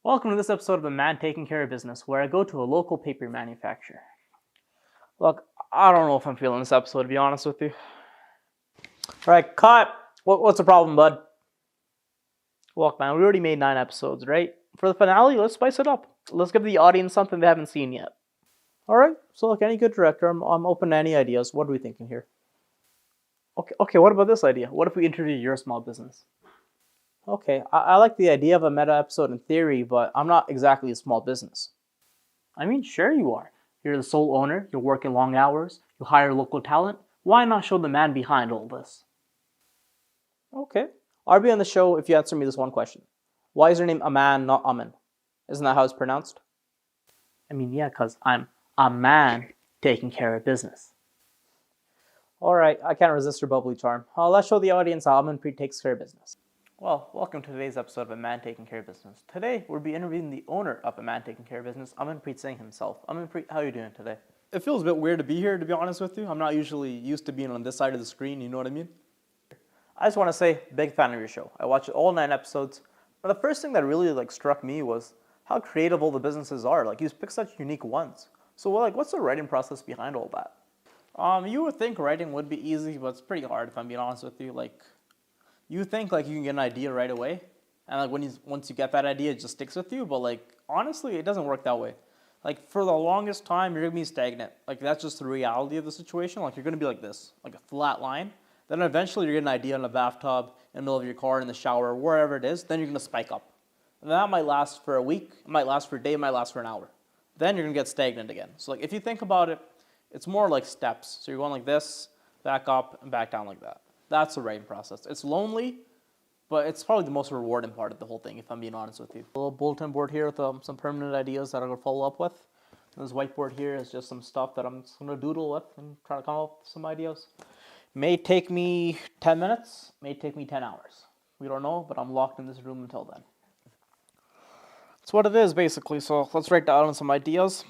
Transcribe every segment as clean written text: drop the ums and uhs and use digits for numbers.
Welcome to this episode of Aman Taking Care of Business, where I go to a local paper manufacturer. Look, I don't know if I'm feeling this episode, to be honest with you. Alright, cut! What's the problem, bud? Look, man, we already made 9 episodes, right? For the finale, let's spice it up. Let's give the audience something they haven't seen yet. Alright, so look, any good director, I'm open to any ideas. What are we thinking here? Okay, what about this idea? What if we interview your small business? Okay, I like the idea of a meta episode in theory, but I'm not exactly a small business. I mean, sure you are. You're the sole owner, you're working long hours, you hire local talent. Why not show the man behind all this? Okay, I'll be on the show if you answer me this one question. Why is your name Aman, not Aman? Isn't that how it's pronounced? I mean, yeah, because I'm a man taking care of business. Alright, I can't resist your bubbly charm. Let's show the audience how Amanpreet takes care of business. Well, welcome to today's episode of A Man Taking Care of Business. Today, we'll be interviewing the owner of A Man Taking Care of Business, Amanpreet Singh himself. Amanpreet, how are you doing today? It feels a bit weird to be here, to be honest with you. I'm not usually used to being on this side of the screen, you know what I mean? I just want to say, big fan of your show. I watched all 9 episodes. But the first thing that really struck me was how creative all the businesses are. You pick such unique ones. So what's the writing process behind all that? You would think writing would be easy, but it's pretty hard if I'm being honest with you. You think you can get an idea right away, and once you get that idea, it just sticks with you. But honestly, it doesn't work that way. For the longest time, you're gonna be stagnant. That's just the reality of the situation. You're gonna be like this, like a flat line. Then eventually, you're getting an idea in the bathtub, in the middle of your car, in the shower, wherever it is. Then you're gonna spike up. And that might last for a week. It might last for a day. It might last for an hour. Then you're gonna get stagnant again. So if you think about it, it's more like steps. So you're going like this, back up, and back down like that. That's the writing process. It's lonely, but it's probably the most rewarding part of the whole thing, if I'm being honest with you. A little bulletin board here with some permanent ideas that I'm going to follow up with. And this whiteboard here is just some stuff that I'm just going to doodle with and try to come up with some ideas. May take me 10 minutes, may take me 10 hours. We don't know, but I'm locked in this room until then. That's what it is, basically. So let's write down some ideas.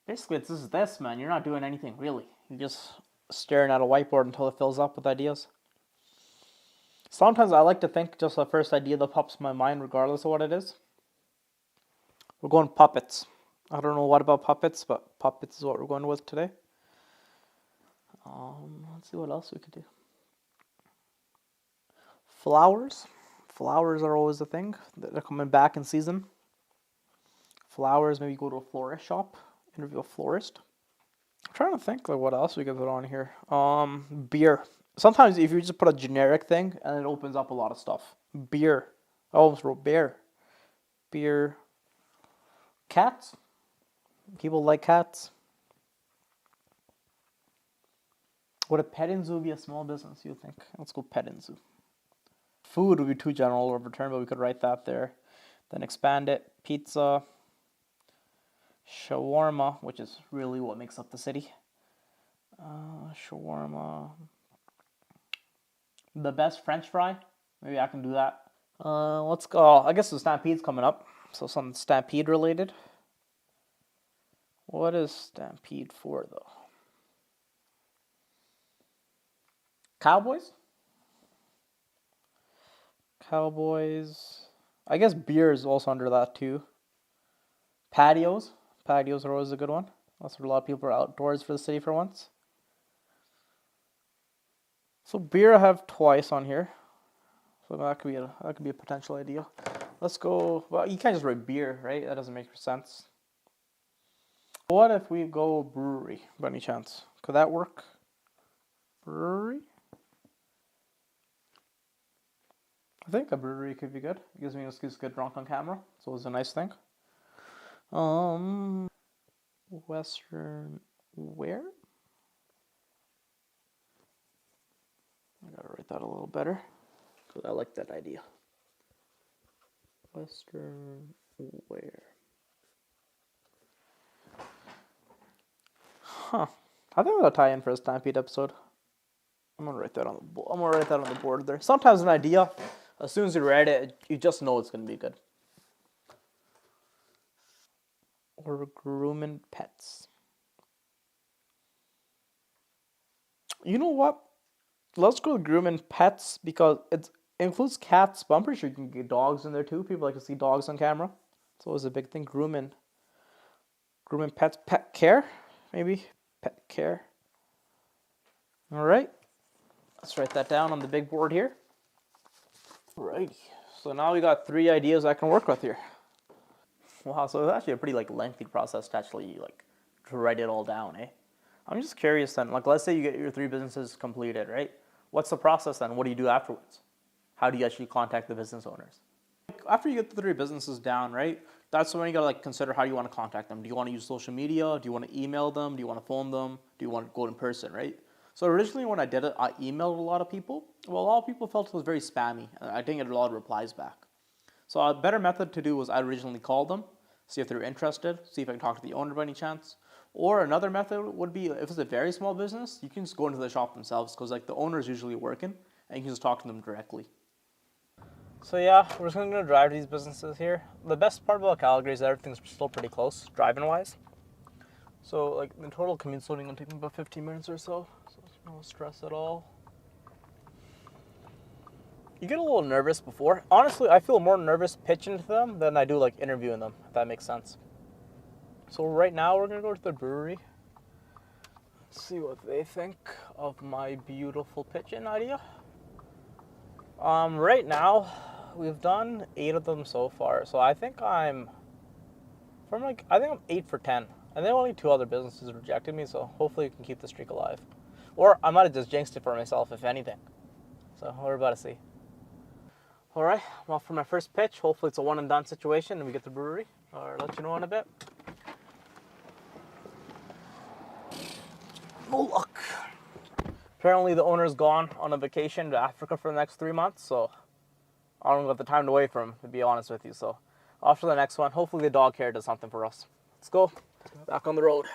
Basically, it's just this, man. You're not doing anything, really. You're just staring at a whiteboard until it fills up with ideas. Sometimes I like to think just the first idea that pops in my mind, regardless of what it is. We're going puppets. I don't know what about puppets, but puppets is what we're going with today. Let's see what else we could do. Flowers. Flowers are always a thing. They're coming back in season. Flowers, maybe go to a florist shop. Interview a florist. I'm trying to think what else we could put on here. Beer. Sometimes if you just put a generic thing and it opens up a lot of stuff. Beer. I almost wrote bear. Beer. Cats. People like cats. Would a petting zoo be a small business, you think? Let's go petting zoo. Food would be too general of a term, but we could write that there. Then expand it. Pizza. Shawarma, which is really what makes up the city. Shawarma. The best French fry. Maybe I can do that. Let's go. I guess the Stampede's coming up. So something Stampede related. What is Stampede for, though? Cowboys? Cowboys. I guess beer is also under that, too. Patios. Patios are always a good one. That's where a lot of people are outdoors for the city for once. So beer I have twice on here. So that could be a potential idea. Let's go. Well, you can't just write beer, right? That doesn't make sense. What if we go brewery by any chance? Could that work? Brewery? I think a brewery could be good. It gives me an excuse to get drunk on camera. So it's a nice thing. Western where? I gotta write that a little better because I like that idea. Western where? Huh. I think I'll tie in for a Stampede episode. I'm gonna write that on the board there. Sometimes an idea, as soon as you write it, you just know it's gonna be good. Or grooming pets. You know what? Let's go with grooming pets because It includes cats, but I'm pretty sure you can get dogs in there too. People like to see dogs on camera. It's always a big thing. Grooming pets, pet care, maybe pet care. All right, let's write that down on the big board here. Alrighty, so now we got 3 ideas I can work with here. Wow, so it's actually a pretty like lengthy process to actually like to write it all down, eh? I'm just curious then, like let's say you get your 3 businesses completed, right? What's the process then? What do you do afterwards? How do you actually contact the business owners? After you get the 3 businesses down, right? That's when you gotta like consider how you want to contact them. Do you want to use social media? Do you want to email them? Do you want to phone them? Do you want to go in person, right? So originally when I did it, I emailed a lot of people. Well, a lot of people felt it was very spammy. I didn't get a lot of replies back. So a better method to do was I originally called them, see if they're interested, see if I can talk to the owner by any chance. Or another method would be if it's a very small business, you can just go into the shop themselves because like the owner is usually working and you can just talk to them directly. So yeah, we're just gonna drive to these businesses here. The best part about Calgary is that everything's still pretty close, driving wise. So like the total commute's only gonna take me about 15 minutes or so. So no stress at all. You get a little nervous before. Honestly, I feel more nervous pitching to them than I do like interviewing them, if that makes sense. So right now we're gonna go to the brewery. See what they think of my beautiful pitching idea. Right now, we've done 8 of them so far. So I think I'm 8 for 10. And then only 2 other businesses rejected me, so hopefully we can keep the streak alive. Or I might have just jinxed it for myself, if anything. So we're about to see. Alright, well for my first pitch, hopefully it's a one and done situation and we get the brewery. I'll let you know in a bit. No luck. Apparently the owner's gone on a vacation to Africa for the next 3 months, so I don't got the time to wait for him, to be honest with you. So off to the next one. Hopefully the dog care does something for us. Let's go. Back on the road.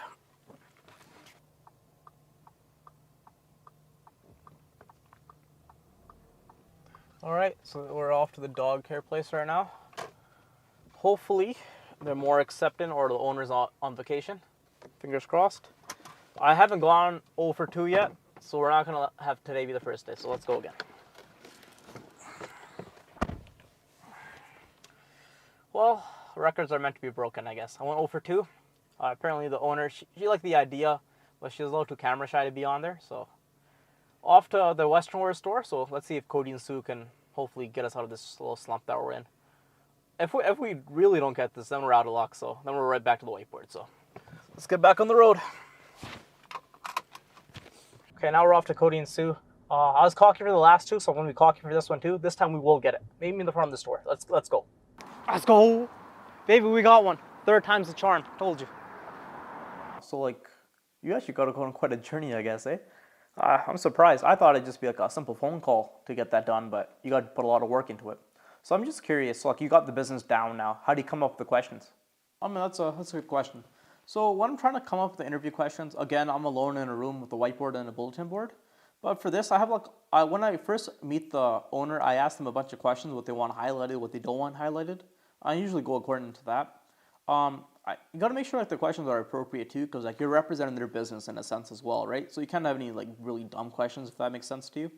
Alright, so we're off to the dog care place right now. Hopefully they're more accepting or the owner's on vacation. Fingers crossed. I haven't gone 0 for 2 yet, so we're not going to have today be the first day. So let's go again. Well, records are meant to be broken, I guess. I went 0 for 2. Apparently the owner, she liked the idea, but she was a little too camera shy to be on there. So off to the Western Wear store. So let's see if Cody and Sue can hopefully get us out of this little slump that we're in. If we really don't get this, then we're out of luck. So then we're right back to the whiteboard. So let's get back on the road. Okay, now we're off to Cody and Sue. I was cocky for the last 2, so I'm going to be cocky for this one too. This time we will get it. Meet me in the front of the store. Let's go. Let's go. Baby, we got one. 3rd time's the charm. Told you. So like, you actually got to go on quite a journey, I guess, eh? I'm surprised. I thought it'd just be like a simple phone call to get that done, but you got to put a lot of work into it. So I'm just curious, like you got the business down now. How do you come up with the questions? I mean, that's a good question. So when I'm trying to come up with the interview questions, again, I'm alone in a room with a whiteboard and a bulletin board. But for this, I have when I first meet the owner, I ask them a bunch of questions, what they want highlighted, what they don't want highlighted. I usually go according to that. You got to make sure like the questions are appropriate too, because like you're representing their business in a sense as well, right? So you can't have any like really dumb questions if that makes sense to you.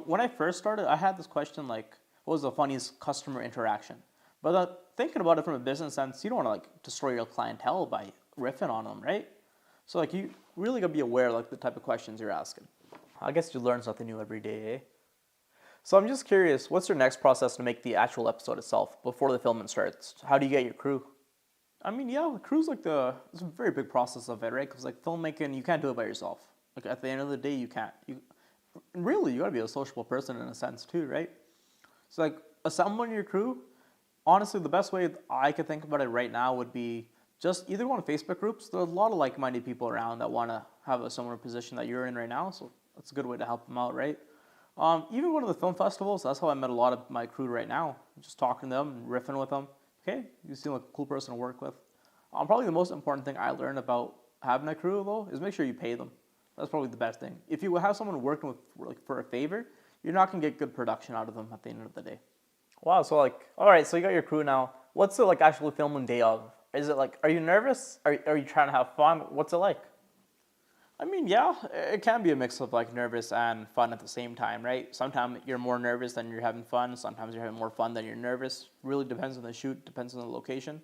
When I first started, I had this question like, what was the funniest customer interaction? But thinking about it from a business sense, you don't want to like destroy your clientele by riffing on them, right? So like you really got to be aware like the type of questions you're asking. I guess you learn something new every day, eh? So I'm just curious, what's your next process to make the actual episode itself before the filming starts? How do you get your crew? I mean, yeah, the crew's like it's a very big process of it, right? Because like filmmaking, you can't do it by yourself. Like at the end of the day, you can't. Really, you gotta be a sociable person in a sense too, right? So like assembling your crew, honestly, the best way I could think about it right now would be just either go on Facebook groups. There's a lot of like-minded people around that want to have a similar position that you're in right now, so that's a good way to help them out, right? Even go to the film festivals. That's how I met a lot of my crew right now. Just talking to them and riffing with them. Okay, you seem like a cool person to work with. Probably the most important thing I learned about having a crew though is make sure you pay them. That's probably the best thing. If you have someone working with like for a favor, you're not gonna get good production out of them at the end of the day. Wow, so like, all right, so you got your crew now. What's the like actual filming day of? Is it like, are you nervous? Are you trying to have fun? What's it like? I mean, yeah, it can be a mix of like nervous and fun at the same time, right? Sometimes you're more nervous than you're having fun. Sometimes you're having more fun than you're nervous. Really depends on the shoot, depends on the location.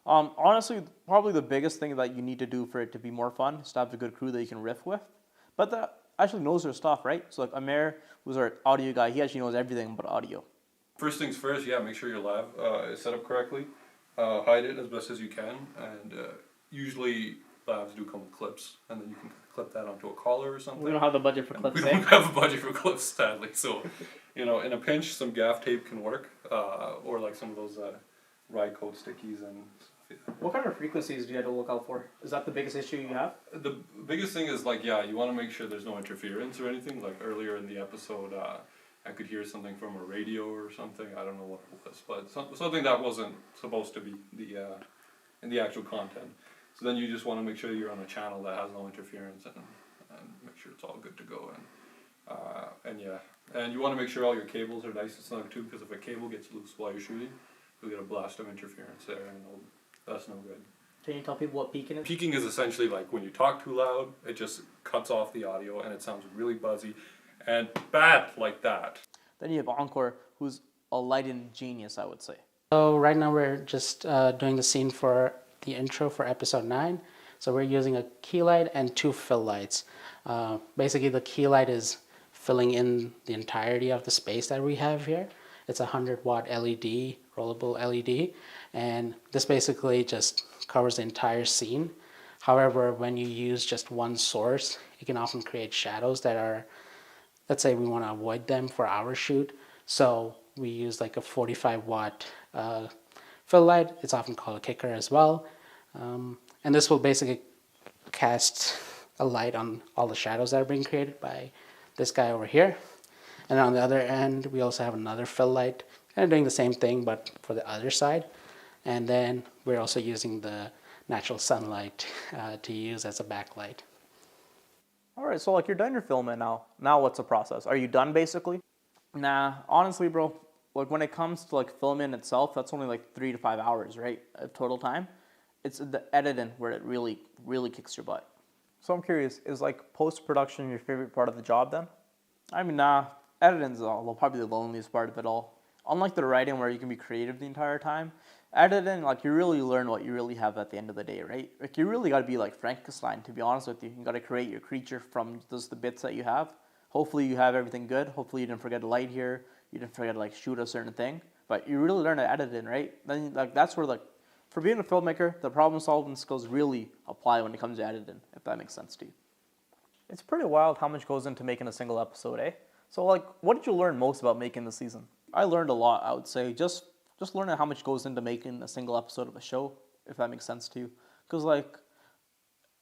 Honestly, probably the biggest thing that you need to do for it to be more fun is to have a good crew that you can riff with, but that actually knows their stuff, right? So like Amer, who's our audio guy, he actually knows everything about audio. First things first, yeah, make sure your lav is set up correctly. Hide it as best as you can, and usually lavs do come with clips, and then you can clip that onto a collar or something. We don't have the budget for clips. We don't have a budget for clips, sadly. So, in a pinch, some gaff tape can work, or like some of those ride coat stickies and stuff. Yeah. What kind of frequencies do you have to look out for? Is that the biggest issue you have? The biggest thing is like, yeah, you want to make sure there's no interference or anything. Like earlier in the episode, I could hear something from a radio or something. I don't know what it was, but something that wasn't supposed to be in the actual content. So then you just want to make sure you're on a channel that has no interference and make sure it's all good to go. And you want to make sure all your cables are nice and snug too, because if a cable gets loose while you're shooting, you'll get a blast of interference there, and that's no good. Can you tell people what peaking is? Peaking is essentially like when you talk too loud, it just cuts off the audio and it sounds really buzzy and bad like that. Then you have Encore, who's a lighting genius, I would say. So right now we're just doing the scene for the intro for episode 9. So we're using a key light and 2 fill lights. Basically the key light is filling in the entirety of the space that we have here. It's a 100-watt LED, rollable LED, and this basically just covers the entire scene. However, when you use just one source, it can often create shadows that are, let's say we want to avoid them for our shoot. So we use like a 45-watt fill light. It's often called a kicker as well. And this will basically cast a light on all the shadows that are being created by this guy over here. And on the other end, we also have another fill light, kind of doing the same thing, but for the other side. And then we're also using the natural sunlight to use as a backlight. All right, so like you're done your filming now. Now what's the process? Are you done basically? Nah, honestly, bro, like when it comes to like filming itself, that's only like 3 to 5 hours, right, of total time. It's the editing where it really, really kicks your butt. So I'm curious, is like post-production your favorite part of the job then? I mean, nah, editing's probably the loneliest part of it all. Unlike the writing where you can be creative the entire time, editing, like you really learn what you really have at the end of the day, right? Like you really got to be like Frankenstein, to be honest with you. You got to create your creature from just the bits that you have. Hopefully you have everything good. Hopefully you didn't forget a light here. You didn't forget to like shoot a certain thing. But you really learn to edit it, right? Then like that's where like, for being a filmmaker, the problem solving skills really apply when it comes to editing, if that makes sense to you. It's pretty wild how much goes into making a single episode, eh? So like, what did you learn most about making the season? I learned a lot, I would say. Just learning how much goes into making a single episode of a show, if that makes sense to you. Because like,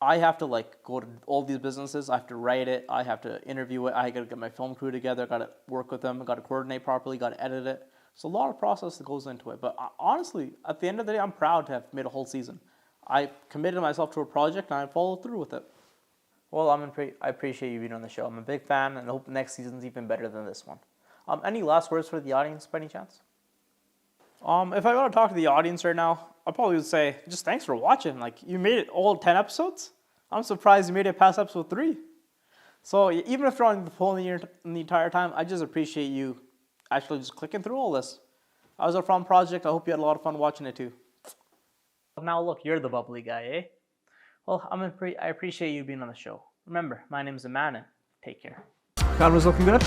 I have to like go to all these businesses, I have to write it, I have to interview it, I gotta get my film crew together, I gotta work with them, I gotta coordinate properly, gotta edit it. It's a lot of process that goes into it. But honestly, at the end of the day, I'm proud to have made a whole season. I committed myself to a project and I followed through with it. Well, Amanpreet, I appreciate you being on the show. I'm a big fan and I hope the next season's even better than this one. Any last words for the audience by any chance? If I want to talk to the audience right now, I probably would say just thanks for watching. Like, you made it all 10 episodes. I'm surprised you made it past episode 3. So even if you're on the phone the entire time, I just appreciate you actually just clicking through all this. I was a fun project. I hope you had a lot of fun watching it too. Now look, you're the bubbly guy, eh? Well, I appreciate you being on the show. Remember, my name's Aman. Take care. Camera's looking good?